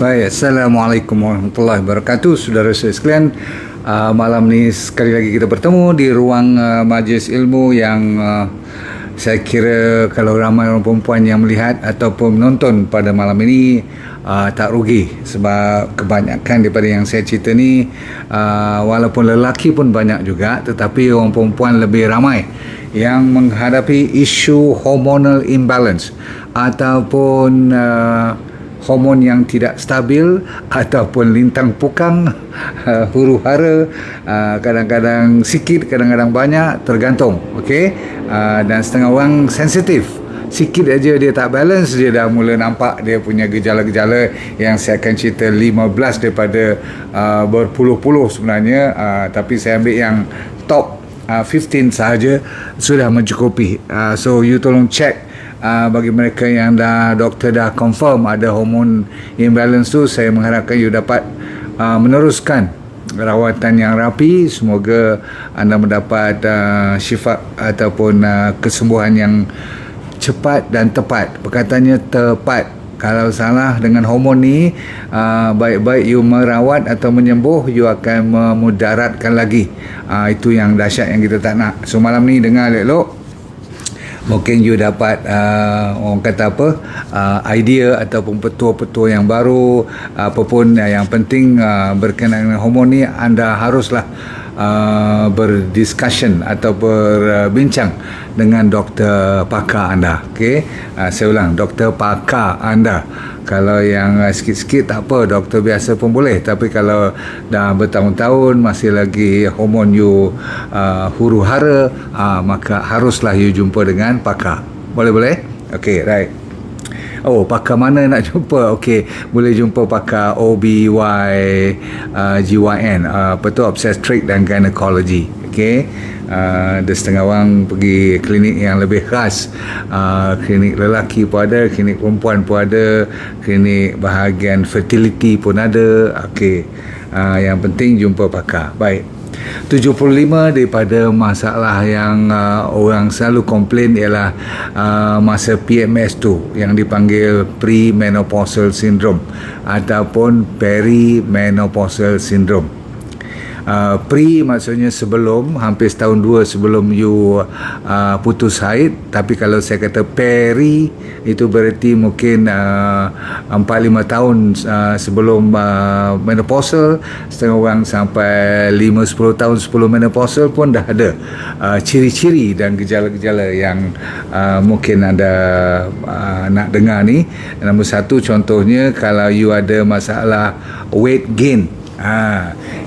Baik, Assalamualaikum warahmatullahi wabarakatuh. Saudara saya sekalian, malam ni sekali lagi kita bertemu di ruang majlis ilmu yang saya kira kalau ramai orang perempuan yang melihat ataupun menonton pada malam ini tak rugi, sebab kebanyakan daripada yang saya cerita ni walaupun lelaki pun banyak juga, tetapi orang perempuan lebih ramai yang menghadapi isu hormonal imbalance ataupun hormon yang tidak stabil ataupun lintang pukang, huru hara, kadang-kadang sikit, kadang-kadang banyak, tergantung. Okey, dan setengah orang sensitif, sikit aja dia tak balance, dia dah mula nampak dia punya gejala-gejala yang saya akan cerita 15 daripada berpuluh-puluh sebenarnya, tapi saya ambil yang top 15 sahaja sudah mencukupi. So you tolong check. Bagi mereka yang doktor dah confirm ada hormon imbalance tu, saya mengharapkan you dapat meneruskan rawatan yang rapi. Semoga anda mendapat syifa ataupun kesembuhan yang cepat dan tepat. Perkataannya tepat. Kalau salah dengan hormon ni, baik-baik you merawat atau menyembuh, you akan memudaratkan lagi. Itu yang dahsyat yang kita tak nak. So malam ni dengar elok, mungkin you dapat orang kata apa, idea ataupun petua-petua yang baru. Apapun yang penting berkenaan dengan hormon ni, anda haruslah berdiscussion atau berbincang dengan doktor pakar anda. Okey, saya ulang, doktor pakar anda. Kalau yang sikit-sikit tak apa, doktor biasa pun boleh. Tapi kalau dah bertahun-tahun masih lagi hormon you huru hara, maka haruslah you jumpa dengan pakar. Boleh? Okey, right. Oh, pakar mana nak jumpa? Okey, boleh jumpa pakar OB-GYN, obstetric dan gynecology. Okey, ada setengah orang pergi klinik yang lebih khas, klinik lelaki pun ada, klinik perempuan pun ada, klinik bahagian fertility pun ada. Okey, yang penting jumpa pakar. Baik, 75 daripada masalah yang orang selalu komplain ialah masa PMS tu, yang dipanggil premenopausal syndrome ataupun perimenopausal syndrome. Pre maksudnya sebelum, hampir setahun dua sebelum you putus haid. Tapi kalau saya kata peri, itu berarti mungkin 4-5 tahun sebelum menopausal. Setengah orang sampai 5-10 tahun sebelum menopausal pun dah ada ciri-ciri dan gejala-gejala yang mungkin anda nak dengar ni. Nombor satu, contohnya kalau you ada masalah weight gain,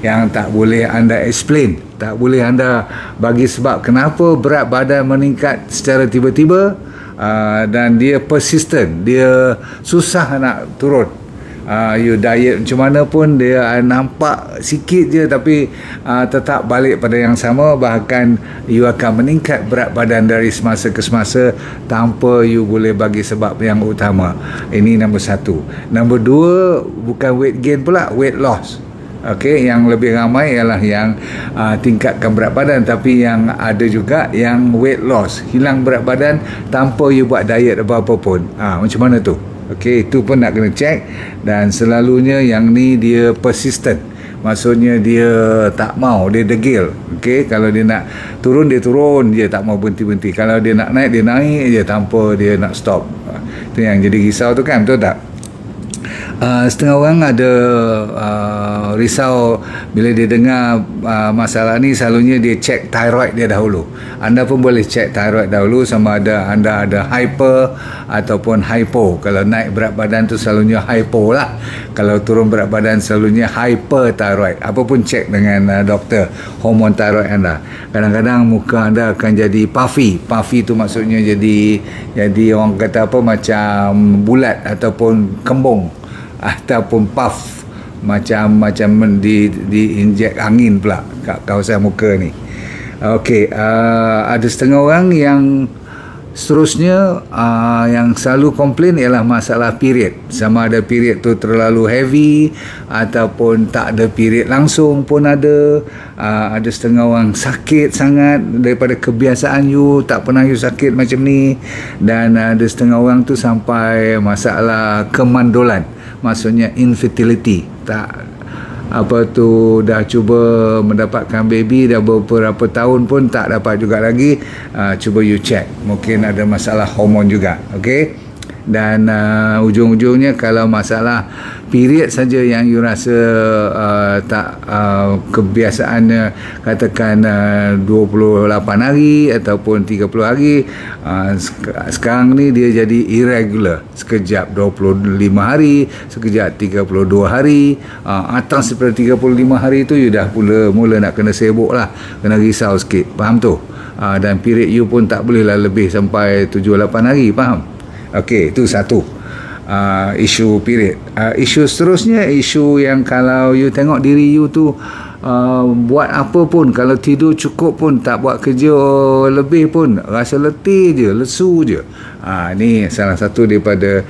yang tak boleh anda explain, tak boleh anda bagi sebab kenapa berat badan meningkat secara tiba-tiba, dan dia persistent, dia susah nak turun. You diet macam mana pun dia nampak sikit je, tapi tetap balik pada yang sama. Bahkan you akan meningkat berat badan dari semasa ke semasa tanpa you boleh bagi sebab yang utama. Ini nombor satu. Nombor dua, bukan weight gain pula, weight loss. Okey, yang lebih ramai ialah yang tingkatkan berat badan, tapi yang ada juga yang weight loss, hilang berat badan tanpa you buat diet apa-apa pun. Macam mana tu? Okey, itu pun nak kena check. Dan selalunya yang ni dia persistent, maksudnya dia tak mau, dia degil. Okey, kalau dia nak turun, dia turun, dia tak mau berhenti-berhenti. Kalau dia nak naik, dia naik je tanpa dia nak stop. Itu yang jadi risau tu kan, betul tak? Setengah orang ada risau bila dia dengar masalah ni. Selalunya dia cek thyroid dia dahulu. Anda pun boleh cek thyroid dahulu, sama ada anda ada hyper ataupun hypo. Kalau naik berat badan tu selalunya hypo lah. Kalau turun berat badan selalunya hyperthyroid. Apa pun cek dengan doktor hormon thyroid anda. Kadang-kadang muka anda akan jadi puffy. Puffy tu maksudnya jadi orang kata apa, macam bulat ataupun kembung ataupun puff, macam diinjek angin pula kat kawasan muka ni. Okey, ada setengah orang yang seterusnya yang selalu komplain ialah masalah period. Sama ada period tu terlalu heavy ataupun tak ada period langsung pun ada. Ada setengah orang sakit sangat daripada kebiasaan you, tak pernah you sakit macam ni. Dan ada setengah orang tu sampai masalah kemandulan. maksudnya infertility, tak apa tu, dah cuba mendapatkan baby dah beberapa tahun pun tak dapat juga lagi, cuba you check, mungkin ada masalah hormon juga. Okey, dan ujung-ujungnya kalau masalah period saja yang you rasa tak kebiasaannya, katakan 28 hari ataupun 30 hari, sekarang ni dia jadi irregular, sekejap 25 hari, sekejap 32 hari, atas daripada 35 hari tu you dah mula nak kena sibuk lah, kena risau sikit, faham tu? Dan period you pun tak boleh lah lebih sampai 7-8 hari, faham? Okey, itu satu isu period. Isu seterusnya, isu yang kalau you tengok diri you tu buat apa pun, kalau tidur cukup pun, tak buat kerja lebih pun, rasa letih je, lesu je. Ni salah satu daripada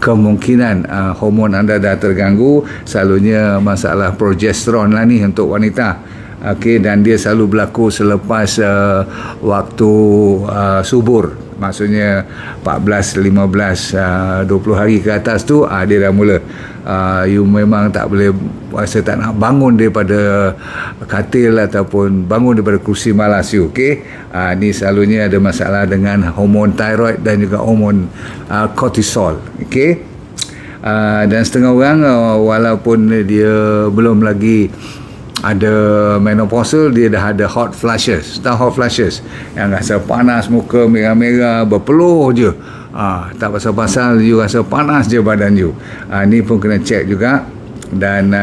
kemungkinan hormon anda dah terganggu. Selalunya masalah progesteron lah ni untuk wanita. Okey, dan dia selalu berlaku selepas waktu subur, maksudnya 14, 15, 20 hari ke atas tu, dia dah mula. You memang tak boleh, rasa tak nak bangun daripada katil ataupun bangun daripada kursi malas you. Okey, ni selalunya ada masalah dengan hormon thyroid dan juga hormon kortisol. Okey, dan setengah orang walaupun dia belum lagi ada menopausal, dia dah ada hot flashes. Tahu hot flashes yang rasa panas, muka merah-merah, berpeluh je, tak pasal-pasal you rasa panas je badan you. Ni pun kena check juga. Dan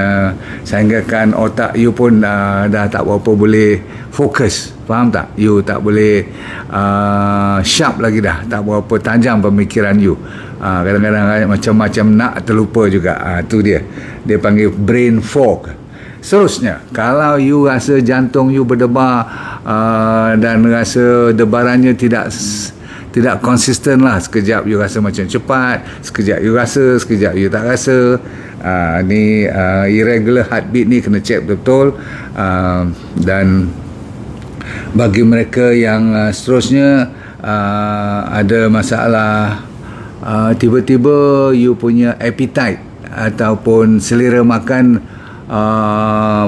sehinggakan otak you pun dah tak berapa boleh fokus, faham tak? You tak boleh sharp lagi dah, tak berapa tajam pemikiran you. Kadang-kadang macam-macam nak terlupa juga. Tu dia panggil brain fog. Seterusnya, kalau you rasa jantung you berdebar dan rasa debarannya tidak konsisten lah, sekejap you rasa macam cepat, sekejap you rasa, sekejap you tak rasa, ni irregular heartbeat ni kena check betul. Dan bagi mereka yang seterusnya ada masalah, tiba-tiba you punya appetite ataupun selera makan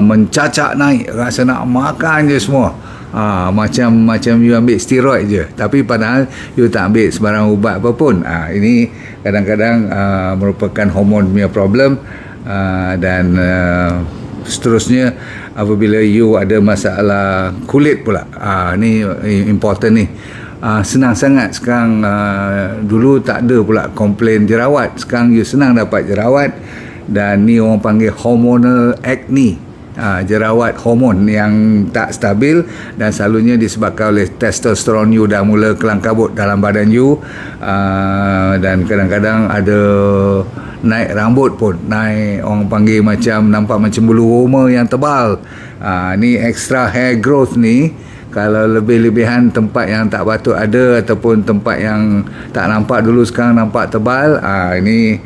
mencacak naik, rasa nak makan je semua, macam you ambil steroid je, tapi padahal you tak ambil sebarang ubat apa pun. Ini kadang-kadang merupakan hormon punya problem. Dan seterusnya, apabila you ada masalah kulit pula, ni important ni. Senang sangat sekarang. Dulu tak ada pula komplain jerawat, sekarang you senang dapat jerawat. Dan ni orang panggil hormonal acne, jerawat hormon yang tak stabil, dan selalunya disebabkan oleh testosteron you dah mula kelang kabut dalam badan you. Dan kadang-kadang ada naik rambut pun, naik, orang panggil macam nampak macam bulu roma yang tebal. Ni extra hair growth ni, kalau lebih-lebihan tempat yang tak patut ada, ataupun tempat yang tak nampak dulu sekarang nampak tebal, ini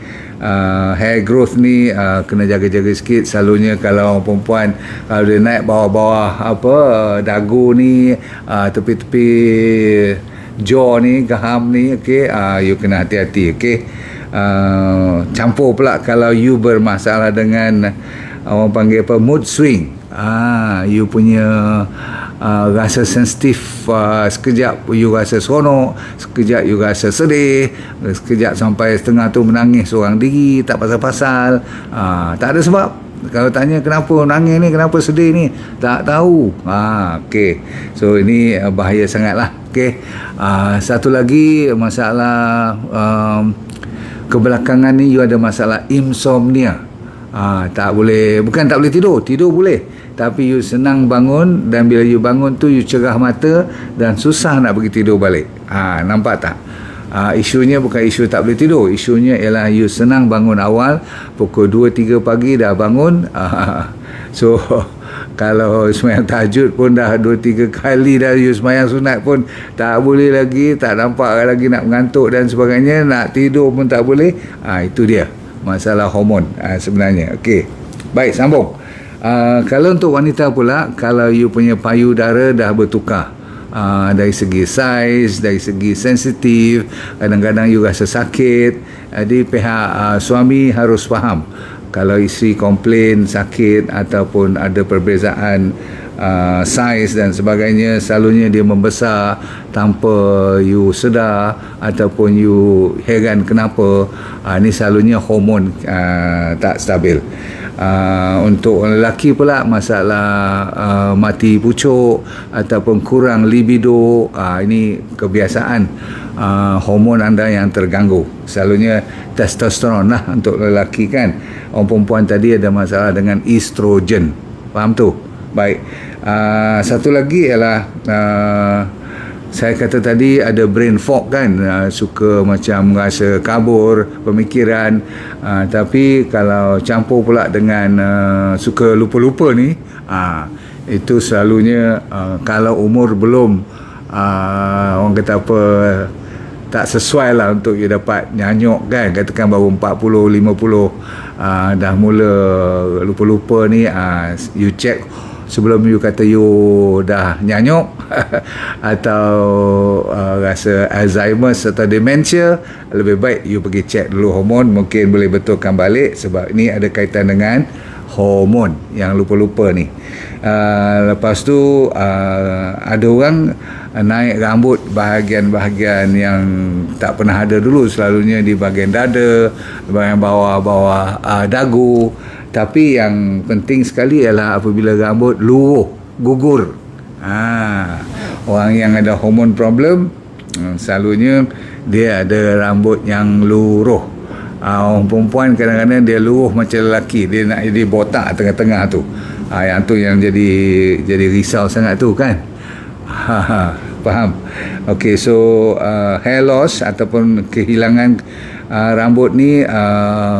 hair growth ni kena jaga-jaga sikit. Selalunya kalau orang perempuan, kalau dia naik bawah-bawah dagu ni, tepi-tepi jaw ni, gaham ni, okey, you kena hati-hati. Okey, campur pula kalau you bermasalah dengan orang panggil mood swing. You punya rasa sensitif, sekejap you rasa seronok, sekejap you rasa sedih, sekejap sampai setengah tu menangis seorang diri, tak pasal-pasal, tak ada sebab. Kalau tanya kenapa menangis ni, kenapa sedih ni, tak tahu. Okey, so ini bahaya sangat lah. Okey, satu lagi masalah kebelakangan ni, you ada masalah insomnia. Tak boleh, bukan tak boleh tidur boleh, tapi you senang bangun, dan bila you bangun tu you cerah mata dan susah nak pergi tidur balik. Nampak tak? Isunya bukan isu tak boleh tidur, isunya ialah you senang bangun awal, pukul 2-3 pagi dah bangun. So kalau sembahyang tahajud pun dah 2-3 kali dah you sembahyang sunat pun tak boleh lagi, tak nampak lagi nak mengantuk dan sebagainya, nak tidur pun tak boleh. Itu dia masalah hormon sebenarnya. Okey, baik, sambung. Kalau untuk wanita pula, kalau you punya payudara dah bertukar, dari segi saiz, dari segi sensitif, kadang-kadang you rasa sakit. Jadi pihak suami harus faham kalau isteri komplain sakit ataupun ada perbezaan saiz dan sebagainya, selalunya dia membesar tanpa you sedar ataupun you heran kenapa. Ini selalunya hormon tak stabil. Untuk lelaki pula masalah mati pucuk ataupun kurang libido, ini kebiasaan hormon anda yang terganggu. Selalunya testosteron lah untuk lelaki kan. Orang perempuan tadi ada masalah dengan estrogen. Faham tu? Baik. Satu lagi ialah saya kata tadi ada brain fog kan, suka macam rasa kabur pemikiran, tapi kalau campur pula dengan suka lupa-lupa ni, itu selalunya kalau umur belum orang kata apa, tak sesuai lah untuk you dapat nyanyuk kan, katakan baru 40, 50 dah mula lupa-lupa ni, you check sebelum you kata you dah nyanyuk atau rasa Alzheimer atau dementia, lebih baik you pergi check dulu hormon, mungkin boleh betulkan balik sebab ni ada kaitan dengan hormon yang lupa-lupa ni. Lepas tu ada orang naik rambut bahagian-bahagian yang tak pernah ada dulu, selalunya di bahagian dada, bahagian bawah-bawah dagu. Tapi yang penting sekali ialah apabila rambut luruh, gugur. Orang yang ada hormon problem, selalunya dia ada rambut yang luruh. Orang perempuan kadang-kadang dia luruh macam lelaki, dia nak jadi botak tengah-tengah tu. Yang tu yang jadi risau sangat tu kan. Faham? Okay, so hair loss ataupun kehilangan rambut ni,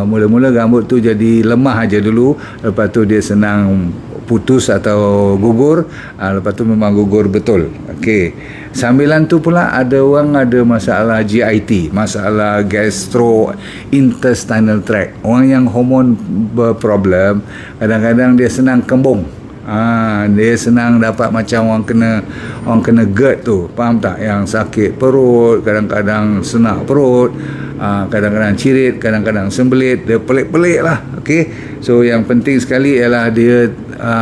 mula-mula rambut tu jadi lemah aja dulu, lepas tu dia senang putus atau gugur, lepas tu memang gugur betul. Okey. Sambilan tu pula ada orang ada masalah GIT, masalah gastrointestinal tract. Orang yang hormon berproblem, kadang-kadang dia senang kembung. Dia senang dapat macam orang kena GERD tu, faham tak, yang sakit perut, kadang-kadang senak perut, kadang-kadang cirit, kadang-kadang sembelit, dia pelik-pelik lah. Okay? So yang penting sekali ialah dia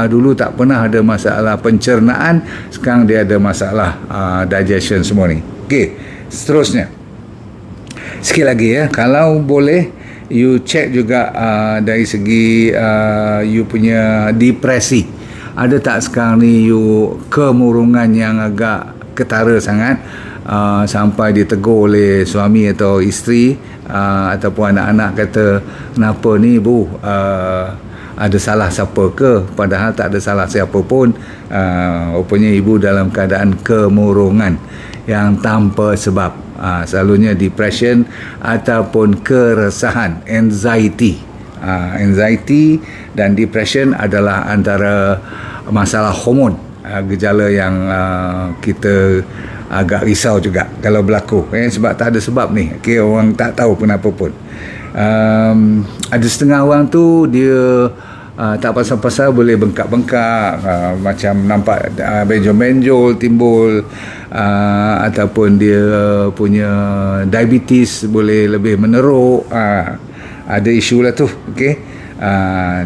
dulu tak pernah ada masalah pencernaan, sekarang dia ada masalah digestion semua ni. Okay, seterusnya sikit lagi ya, kalau boleh you check juga dari segi you punya depresi. Ada tak sekarang ni you kemurungan yang agak ketara sangat, sampai ditegur oleh suami atau isteri, ataupun anak-anak kata, kenapa ni bu, ada salah siapa ke, padahal tak ada salah siapa pun. Rupanya ibu dalam keadaan kemurungan yang tanpa sebab, selalunya depression ataupun keresahan, anxiety. Anxiety dan depression adalah antara masalah hormon, gejala yang kita agak risau juga kalau berlaku, sebab tak ada sebab ni. Okay, orang tak tahu kenapa pun. Ada setengah orang tu dia tak pasal-pasal boleh bengkak-bengkak, macam nampak benjol-benjol timbul, ataupun dia punya diabetes boleh lebih meneruk. Ada isu lah tu. Okay?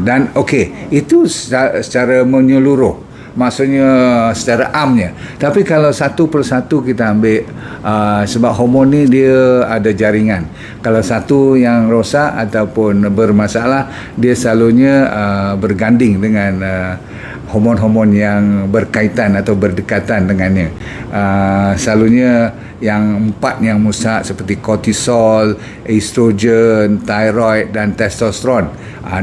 Dan okay, itu secara menyeluruh, maksudnya secara amnya. Tapi kalau satu persatu kita ambil, sebab hormon ni dia ada jaringan. Kalau satu yang rosak ataupun bermasalah, dia selalunya berganding dengan hormon-hormon yang berkaitan atau berdekatan dengannya. Selalunya yang 4 yang musnah seperti kortisol, estrogen, thyroid dan testosteron.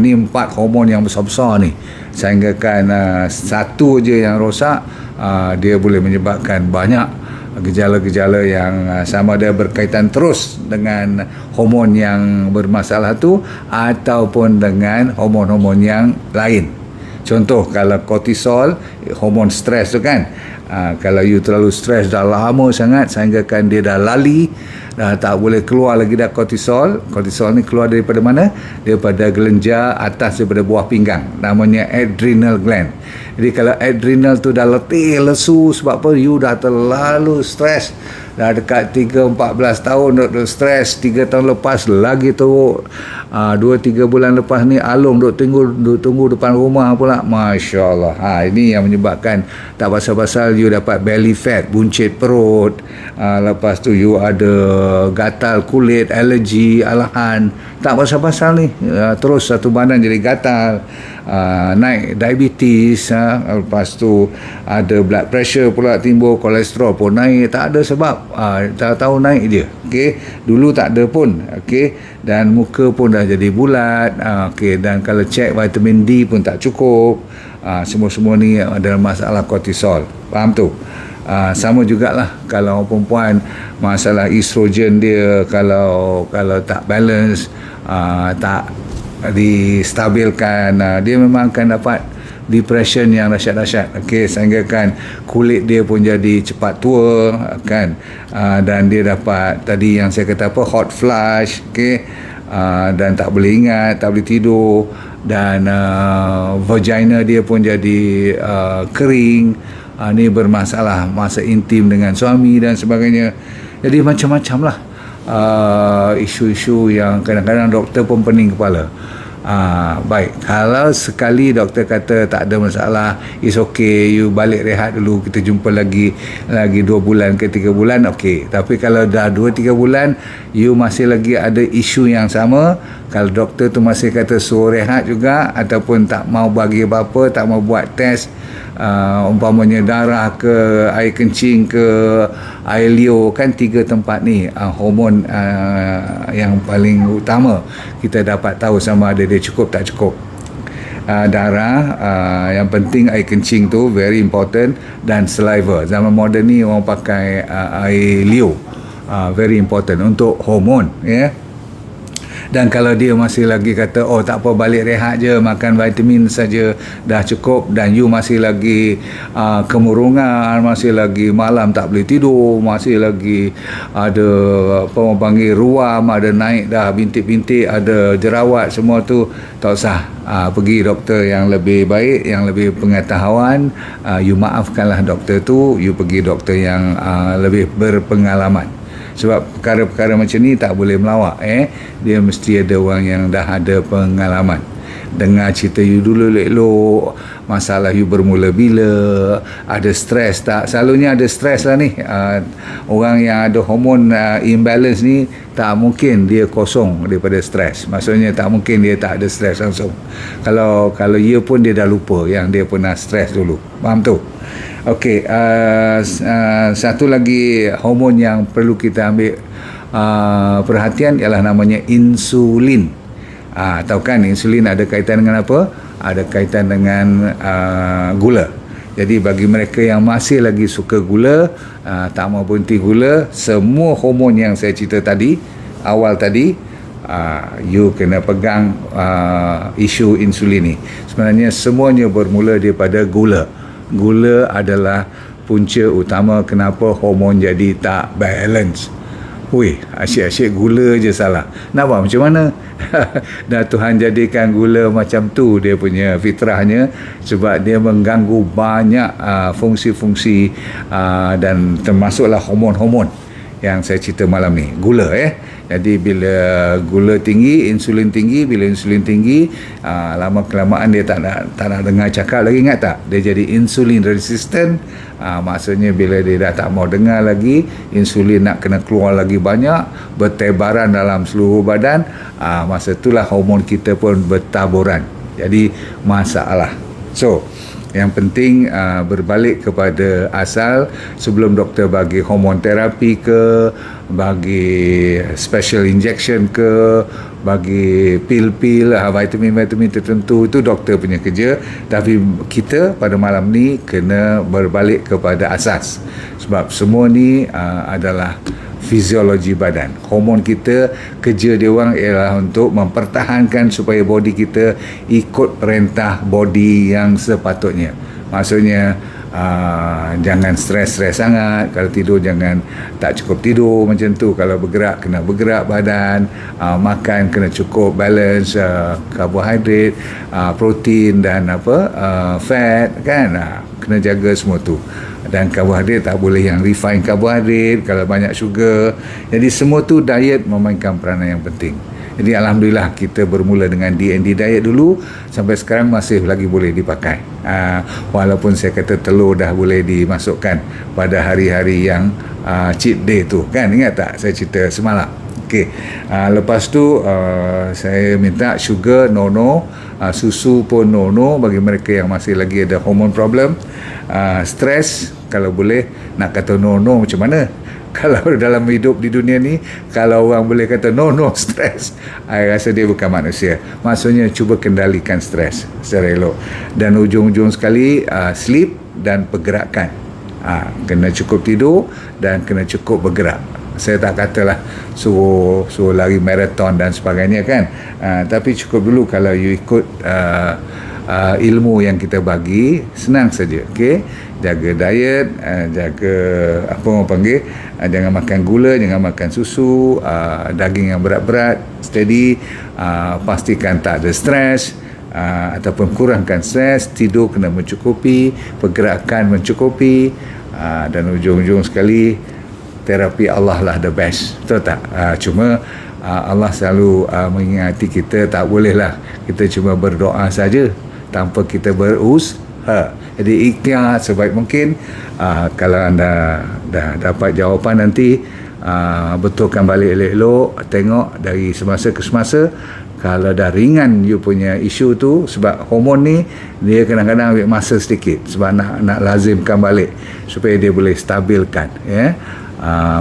Ni 4 hormon yang besar-besar ni. Sehinggakan satu je yang rosak, dia boleh menyebabkan banyak gejala-gejala yang sama ada berkaitan terus dengan hormon yang bermasalah tu ataupun dengan hormon-hormon yang lain. Contoh kalau kortisol, hormon stres tu kan, kalau you terlalu stres dah lama sangat sehingga kan dia dah lali, dah tak boleh keluar lagi dah kortisol. Kortisol ni keluar daripada mana? Daripada kelenjar atas daripada buah pinggang, namanya adrenal gland. Jadi kalau adrenal tu dah letih, lesu, sebab apa? You dah terlalu stres, dah dekat 3-14 tahun duk stres. 3 tahun lepas lagi teruk, 2-3 bulan lepas ni Along duk tunggu depan rumah pula. Masya Allah. Ini yang menyebabkan tak pasal-pasal you dapat belly fat, buncit perut, lepas tu you ada gatal kulit, alergi, alahan. Tak pasal-pasal ni, terus satu badan jadi gatal, naik diabetes, lepas tu ada blood pressure pula timbul, kolesterol pun naik, tak ada sebab, tahu-tahu naik je. Okey, dulu tak ada pun. Okey, dan muka pun dah jadi bulat. Okey, dan kalau cek vitamin D pun tak cukup. Semua-semua ni adalah masalah kortisol. Faham tu? Sama jugalah kalau perempuan, masalah estrogen dia kalau tak balance, tak distabilkan, dia memang akan dapat depression yang dahsyat-dahsyat. Okey, sehingga kan kulit dia pun jadi cepat tua kan, dan dia dapat tadi yang saya kata apa, hot flush. Okey, dan tak boleh ingat, tak boleh tidur, dan vagina dia pun jadi kering. Ni bermasalah masa intim dengan suami dan sebagainya. Jadi macam-macam lah isu-isu yang kadang-kadang doktor pun pening kepala. Baik, kalau sekali doktor kata tak ada masalah, it's okay, you balik rehat dulu, kita jumpa lagi 2 bulan ke 3 bulan, okey. Tapi kalau dah 2-3 bulan you masih lagi ada isu yang sama, kalau doktor tu masih kata suruh rehat juga, ataupun tak mau bagi apa-apa, tak mau buat test, umpamanya darah ke, air kencing ke, air liur, kan 3 tempat ni hormon yang paling utama kita dapat tahu sama ada dia cukup tak cukup. Darah, yang penting air kencing tu very important, dan saliva. Zaman moden ni orang pakai air liur, very important untuk hormon, ya. Dan kalau dia masih lagi kata, oh tak apa, balik rehat je, makan vitamin saja dah cukup, dan you masih lagi kemurungan, masih lagi malam tak boleh tidur, masih lagi ada apa orang panggil ruam, ada naik dah bintik-bintik, ada jerawat, semua tu tak usah. Pergi doktor yang lebih baik, yang lebih pengetahuan. You maafkanlah doktor tu, you pergi doktor yang lebih berpengalaman. Sebab perkara-perkara macam ni tak boleh melawak. Dia mesti ada orang yang dah ada pengalaman. Dengar cerita you dulu elok, masalah you bermula bila, ada stres tak? Selalunya ada stres lah ni. Orang yang ada hormon imbalance ni, tak mungkin dia kosong daripada stres. Maksudnya tak mungkin dia tak ada stres langsung. Kalau ia pun dia dah lupa yang dia pernah stres dulu. Faham tu? Okey, satu lagi hormon yang perlu kita ambil perhatian ialah namanya insulin. Tahu kan insulin ada kaitan dengan apa? Ada kaitan dengan gula. Jadi bagi mereka yang masih lagi suka gula, tak mau berhenti gula, semua hormon yang saya cerita tadi, awal tadi, you kena pegang isu insulin ni. Sebenarnya semuanya bermula daripada gula. Gula adalah punca utama kenapa hormon jadi tak balance. Asyik-asyik gula je salah. Nak buat macam mana? Dan Tuhan jadikan gula macam tu dia punya fitrahnya, sebab dia mengganggu banyak fungsi-fungsi, dan termasuklah hormon-hormon yang saya cerita malam ni. Gula Jadi bila gula tinggi, insulin tinggi. Bila insulin tinggi, lama-kelamaan dia tak nak dengar cakap lagi. Ingat tak? Dia jadi insulin resistant. Maksudnya bila dia dah tak mau dengar lagi, insulin nak kena keluar lagi banyak, bertebaran dalam seluruh badan. Masa itulah hormon kita pun bertaburan. Jadi masalah. So yang penting berbalik kepada asal. Sebelum doktor bagi hormon terapi ke, bagi special injection ke, bagi pil-pil, vitamin-vitamin tertentu, itu doktor punya kerja. Tapi kita pada malam ni kena berbalik kepada asas, sebab semua ni adalah fiziologi badan. Hormon kita, kerja dia orang ialah untuk mempertahankan supaya body kita ikut perintah body yang sepatutnya. Maksudnya jangan stres-stres sangat. Kalau tidur jangan tak cukup tidur macam tu. Kalau bergerak kena bergerak badan. Makan kena cukup balance, karbohidrat, protein dan fat kan. Kena jaga semua tu. Dan karbohidrat tak boleh yang refined karbohidrat, kalau banyak sugar. Jadi semua tu diet memainkan peranan yang penting. Jadi alhamdulillah kita bermula dengan D&D diet dulu, sampai sekarang masih lagi boleh dipakai. Walaupun saya kata telur dah boleh dimasukkan pada hari-hari yang cheat day tu kan, ingat tak saya cerita semalam? Okey. Lepas tu saya minta sugar no, susu pun no bagi mereka yang masih lagi ada hormone problem. Stres kalau boleh nak kata no macam mana? Kalau dalam hidup di dunia ni, kalau orang boleh kata no stres, saya rasa dia bukan manusia. Maksudnya cuba kendalikan stres secara elok. Dan ujung-ujung sekali sleep dan pergerakan. Kena cukup tidur dan kena cukup bergerak. Saya tak katalah suruh lari maraton dan sebagainya kan, tapi cukup dulu kalau you ikut ilmu yang kita bagi, senang saja. Okey, jaga diet, jaga apa orang panggil, jangan makan gula, jangan makan susu, daging yang berat-berat, steady, pastikan tak ada stres, ataupun kurangkan stres, tidur kena mencukupi, pergerakan mencukupi, dan ujung-ujung sekali terapi Allah lah the best. Betul tak? Cuma Allah selalu mengingati kita, tak bolehlah kita cuma berdoa saja tanpa kita berusaha. Jadi ikhtiar sebaik mungkin. Kalau anda dah dapat jawapan nanti, betulkan balik elok-elok, tengok dari semasa ke semasa. Kalau dah ringan you punya isu tu, sebab hormon ni dia kadang-kadang ambil masa sedikit, sebab nak lazimkan balik supaya dia boleh stabilkan, ya.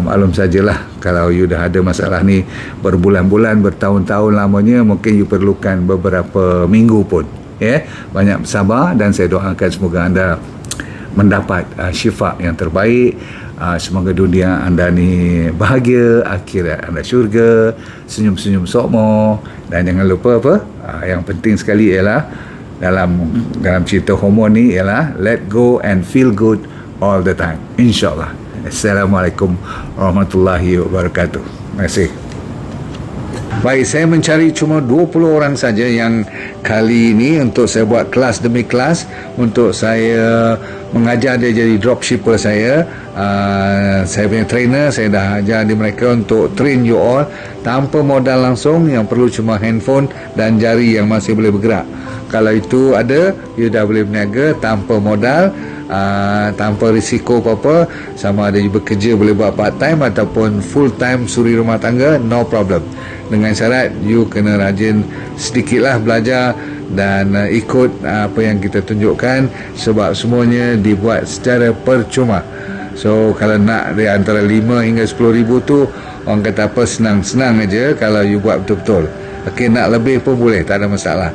Maklum sajalah kalau you dah ada masalah ni berbulan-bulan, bertahun-tahun lamanya, mungkin you perlukan beberapa minggu pun, ya. Banyak sabar dan saya doakan semoga anda mendapat syifa yang terbaik. Semoga dunia anda ni bahagia, akhirat anda syurga, senyum-senyum sokmo. Dan jangan lupa apa, yang penting sekali ialah dalam cerita hormon ni ialah let go and feel good all the time, insyaAllah. Assalamualaikum warahmatullahi wabarakatuh. Terima kasih. Baik, saya mencari cuma 20 orang saja yang kali ini untuk saya buat kelas demi kelas, untuk saya mengajar dia jadi dropshipper saya. Saya punya trainer, saya dah ajar di mereka untuk train you all tanpa modal langsung, yang perlu cuma handphone dan jari yang masih boleh bergerak. Kalau itu ada, you dah boleh berniaga tanpa modal, tanpa risiko apa-apa. Sama ada you bekerja boleh buat part time ataupun full time suri rumah tangga, no problem. Dengan syarat you kena rajin sedikitlah belajar dan ikut apa yang kita tunjukkan, sebab semuanya dibuat secara percuma. So kalau nak di antara 5 hingga 10 ribu tu, orang kata apa, senang-senang aja kalau you buat betul-betul. Okey, nak lebih pun boleh, tak ada masalah.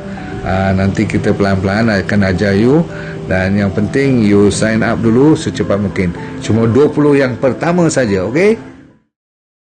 Nanti kita pelan-pelan akan ajar you, dan yang penting you sign up dulu secepat mungkin. Cuma 20 yang pertama saja, okey?